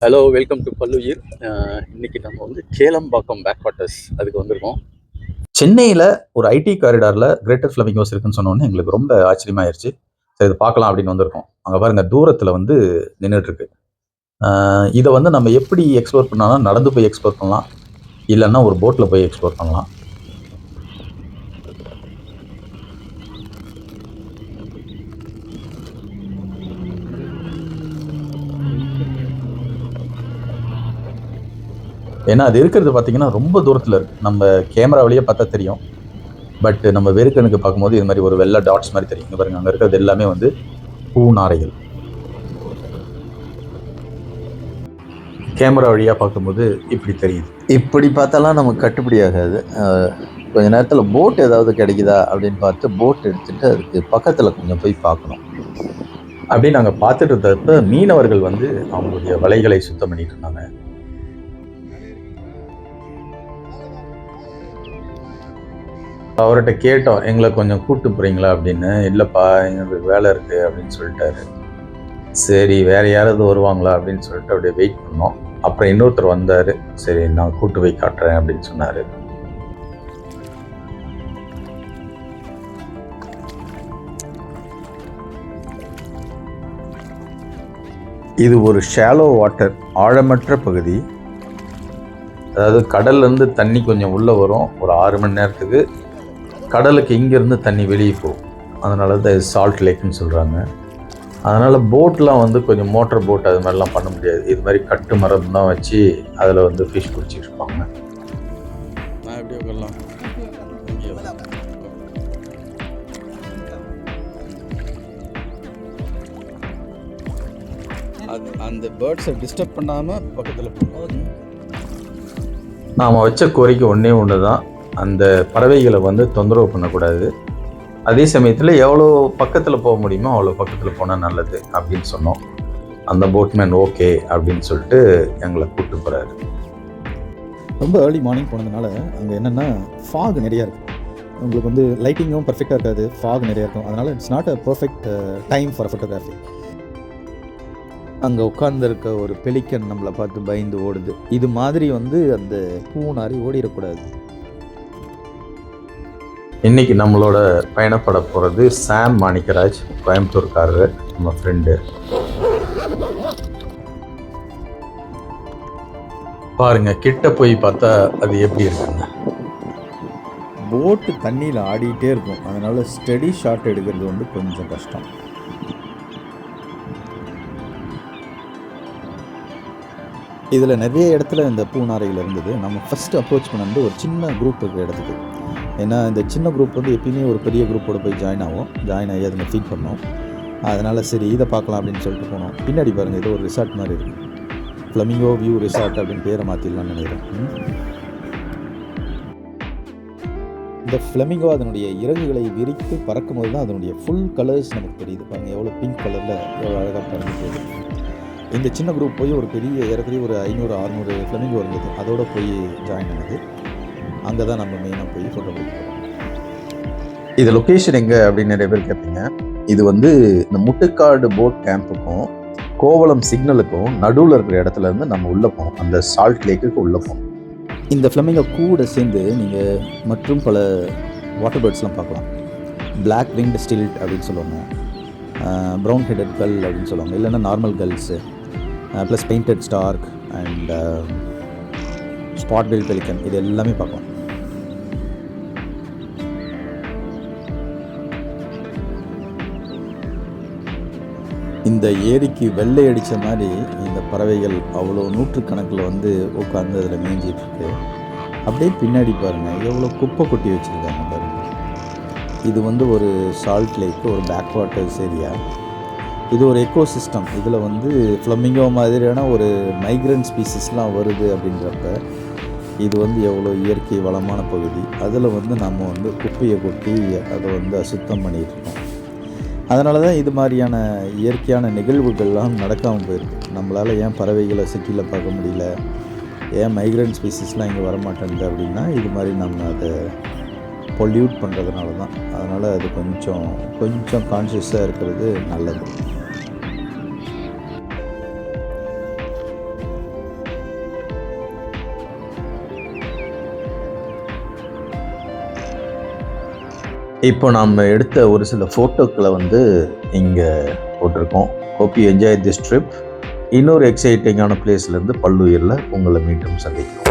Hello, welcome to பல்லுயிர். இன்னைக்கு நம்ம வந்து கேளம்பாக்கம் பேக் வாட்டர்ஸ் அதுக்கு வந்திருக்கோம். சென்னையில் ஒரு ஐடி காரிடாரில் கிரேட்டர் ஃப்ளமிங்கோஸ் இருக்குன்னு சொன்னோன்னே எங்களுக்கு ரொம்ப ஆச்சரியமாயிருச்சு. சரி, இது பார்க்கலாம் அப்படின்னு வந்திருக்கோம். அங்கே பாருங்க, தூரத்தில் வந்து நின்றுட்டு இருக்கு. இதை வந்து நம்ம எப்படி எக்ஸ்ப்ளோர் பண்ணலாம்? நடந்து போய் எக்ஸ்ப்ளோர் பண்ணலாம், இல்லைன்னா ஒரு போட்டில் போய் எக்ஸ்ப்ளோர் பண்ணலாம். ஏன்னா அது இருக்கிறது பார்த்தீங்கன்னா ரொம்ப தூரத்தில் இருக்கு. நம்ம கேமரா வழியே பார்த்தா தெரியும். பட் நம்ம வெறுக்கணுக்கு பார்க்கும்போது இது மாதிரி ஒரு வெள்ளை டாட்ஸ் மாதிரி தெரியும். இங்கே பாருங்க, அங்கே இருக்கிறது எல்லாமே வந்து பூநாரைகள். கேமரா வழியாக பார்க்கும்போது இப்படி தெரியுது. இப்படி பார்த்தாலாம் நமக்கு கட்டுப்படி ஆகாது. கொஞ்ச நேரத்தில் போட் ஏதாவது கிடைக்குதா அப்படின்னு பார்த்து போட் எடுத்துகிட்டு அதுக்கு பக்கத்தில் கொஞ்சம் போய் பார்க்கணும். அப்படி நாங்கள் பார்த்துட்டு இருந்தப்ப மீனவர்கள் வந்து அவங்களுடைய வலைகளை சுத்தம் பண்ணிட்டு இருந்தாங்க. அவர்கிட்ட கேட்டோம், எங்களை கொஞ்சம் கூப்பிட்டு போகிறீங்களா அப்படின்னு. இல்லைப்பா, எங்களுக்கு வேலை இருக்குது அப்படின்னு சொல்லிட்டாரு. சரி, வேறு யாராவது வருவாங்களா அப்படின்னு சொல்லிட்டு அப்படியே வெயிட் பண்ணோம். அப்புறம் இன்னொருத்தர் வந்தார். சரி, நான் கூப்பிட்டு போய் காட்டுறேன் அப்படின்னு சொன்னார். இது ஒரு ஷாலோ வாட்டர், ஆழமற்ற பகுதி. அதாவது கடல்லேருந்து தண்ணி கொஞ்சம் உள்ளே வரும். ஒரு 6 மணி நேரத்துக்கு கடலுக்கு இங்கேருந்து தண்ணி வெளியே போகும். அதனால தான் இது சால்ட் லேக்குன்னு சொல்கிறாங்க. அதனால் போட்லாம் வந்து கொஞ்சம் மோட்டர் போட் அது மாதிரிலாம் பண்ண முடியாது. இது மாதிரி கட்டு மரம் தான் வச்சு அதில் வந்து ஃபிஷ் பிடிச்சிட்டு இருப்பாங்க. நான் எப்படி உட்காரலாம்? அது அந்த பேர்ட்ஸை டிஸ்டர்ப் பண்ணாமல் பக்கத்தில் போகணும். நாம் வச்ச கோரிக்கை ஒன்று தான், அந்த பறவைகளை வந்து தொந்தரவு பண்ணக்கூடாது. அதே சமயத்தில் எவ்வளோ பக்கத்தில் போக முடியுமோ அவ்வளோ பக்கத்தில் போனால் நல்லது அப்படின்னு சொன்னோம். அந்த போட்மேன் ஓகே அப்படின்னு சொல்லிட்டு எங்களை கூப்பிட்டு போகிறாரு. ரொம்ப ஏர்லி மார்னிங் போனதுனால அங்கே என்னென்னா ஃபாக் நிறையா இருக்குது. உங்களுக்கு வந்து லைட்டிங்கும் பர்ஃபெக்டாக இருக்காது, ஃபாக் நிறையா இருக்கும். அதனால் it's not a perfect time for photography. அங்கே உட்கார்ந்துருக்க ஒரு பெலிக்கன் நம்மளை பார்த்து பயந்து ஓடுது. இது மாதிரி வந்து அந்த பூநாரி ஓடிடக்கூடாது. இன்றைக்கி நம்மளோட பயணப்பட போகிறது சாம் மாணிக்கராஜ், கோயம்புத்தூர்காரர், நம்ம ஃப்ரெண்டு. பாருங்க, கிட்ட போய் பார்த்தா அது எப்படி இருக்குங்க. போட்டு தண்ணியில் ஆடிக்கிட்டே இருக்கும். அதனால் ஸ்டெடி ஷாட் எடுக்கிறது வந்து கொஞ்சம் கஷ்டம். இதில் நிறைய இடத்துல இந்த பூநாரைகள் இருந்தது. நம்ம ஃபஸ்ட்டு அப்ரோச் பண்ணது ஒரு சின்ன குரூப் இருக்கிற இடத்துக்கு. ஏன்னா இந்த சின்ன குரூப் வந்து எப்பயுமே ஒரு பெரிய குரூப்போடு போய் ஜாயின் ஆகி அதுங்க ஃபீட் பண்ணோம். அதனால் சரி, இதை பார்க்கலாம் அப்படின்னு சொல்லிட்டு போனோம். பின்னாடி பாருங்கள், ஏதோ ஒரு ரிசார்ட் மாதிரி இருக்குது. ஃப்ளமிங்கோ வியூ ரிசார்ட் அப்படின்னு பேரை மாற்றிடலான்னு நினைக்கிறேன். இந்த ஃப்ளமிங்கோ அதனுடைய இறகுகளை விரித்து பறக்கும்போது தான் அதனுடைய ஃபுல் கலர்ஸ் நமக்கு தெரியுது. பாருங்கள், எவ்வளோ பிங்க் கலரில் எவ்வளோ அழகாக பறந்து. இந்த சின்ன குரூப் போய் ஒரு பெரிய ஏறக்குறைய ஒரு 500-600 ஃப்ளமிங்கோ இருந்தது. அதோடு போய் ஜாயின் ஆனது. அங்கே தான் நம்ம மெயினாக போய் ஃபோட்டோ எடுக்கிறோம். இது லொக்கேஷன் எங்கே அப்படின்னு நிறைய பேர் கேட்பீங்க. இது வந்து இந்த முட்டுக்காடு போட் கேம்புக்கும் கோவளம் சிக்னலுக்கும் நடுவில் இருக்கிற இடத்துல இருந்து நம்ம உள்ளே போவோம். அந்த சால்ட் லேக்குக்கு உள்ளே போவோம். இந்த ஃப்ளமிங்கோ கூட சேர்ந்து நீங்கள் மற்றும் பல வாட்டர் பேர்ட்ஸ்லாம் பார்க்கலாம். பிளாக் விங்டு ஸ்டில்ட் அப்படின்னு சொல்லுவாங்க, ப்ரௌன் ஹெடட் கல் அப்படின்னு சொல்லுவாங்க, இல்லைன்னா normal gulls, plus painted stork and spot bill pelican, இது எல்லாமே பார்க்கலாம். இந்த ஏரிக்கு வெள்ளை அடித்த மாதிரி இந்த பறவைகள் அவ்வளோ நூற்றுக்கணக்கில் வந்து உட்காந்து அதில் மேய்ஞ்சிட்ருக்கு. அப்படியே பின்னாடி பாருங்கள், எவ்வளோ குப்பை கொட்டி வச்சுருக்காங்க பாருங்கள். இது வந்து ஒரு சால்ட் லேக்கு, ஒரு பேக் வாட்டர்ஸ் ஏரியா. இது ஒரு எக்கோசிஸ்டம். இதில் வந்து ஃப்ளமிங்கோ மாதிரியான ஒரு மைக்ரண்ட் ஸ்பீசிஸ்லாம் வருது அப்படின்றப்ப இது வந்து எவ்வளோ இயற்கை வளமான பகுதி. அதில் வந்து நம்ம வந்து குப்பையை கொட்டி அதை வந்து அசுத்தம் பண்ணிகிட்ருக்கோம். அதனால தான் இது மாதிரியான இயற்கையான நிகழ்வுகள்லாம் நடக்காமல் போயிருக்கு. நம்மளால் ஏன் பறவைகளை சிட்டியில் பார்க்க முடியல, ஏன் மைக்ரண்ட் ஸ்பீசிஸ்லாம் இங்கே வரமாட்டேங்குது அப்படின்னா இது மாதிரி நம்ம அதை பொல்யூட் பண்ணுறதுனால தான். அதனால் அது கொஞ்சம் கான்ஷியஸாக இருக்கிறது நல்லது. இப்போ நாம் எடுத்த ஒரு சில ஃபோட்டோக்களை வந்து இங்கே போட்டிருக்கோம். Hope you enjoy this trip. இன்னொரு எக்ஸைட்டிங்கான பிளேஸ்லேருந்து பல்லுயிரில் உங்களை மீண்டும் சந்திக்கிறோம்.